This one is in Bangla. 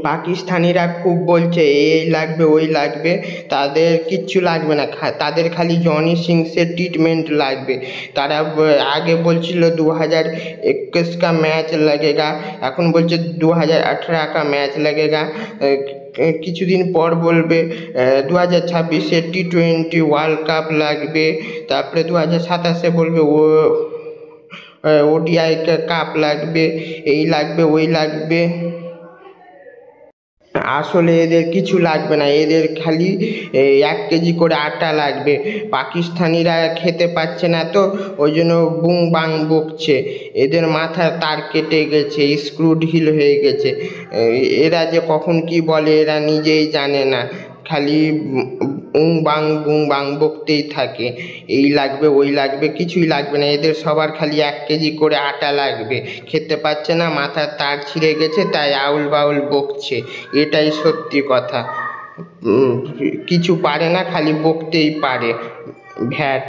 পাকিস্তানিরা খুব বলছে এই লাগবে ওই লাগবে, তাদের কিচ্ছু লাগবে না, তাদের খালি জনি সিংসের ট্রিটমেন্ট লাগবে। তারা আগে বলছিল 2021 का मैच लगेगा, এখন বলছে 2018 का मैच लगेगा। কিছুদিন পর বলবে 2026-এ T20 ওয়ার্ল্ড কাপ লাগবে, তারপরে 2027-এ বলবে ওডিআই কাপ লাগবে, এই লাগবে ওই লাগবে। আসলে এদের কিছু লাগবে না, এদের খালি 1 কেজি করে আটা লাগবে। পাকিস্তানিরা খেতে পাচ্ছে না তো ওই জন্য বুং বাং বকছে, এদের মাথার তার কেটে গেছে, স্ক্রু ঢিল হয়ে গেছে। এরা যে কখন কি বলে এরা নিজেই জানে না, খালি বুং বাং বকতেই থাকে। এই লাগবে ওই লাগবে, কিছুই লাগবে না, এদের সবার খালি 1 কেজি করে আটা লাগবে। খেতে পাচ্ছে না, মাথার তার ছিঁড়ে গেছে, তাই আউল বাউল বকছে, এটাই সত্যি কথা। কিছু পারে না, খালি বকতেই পারে, ভ্যাট।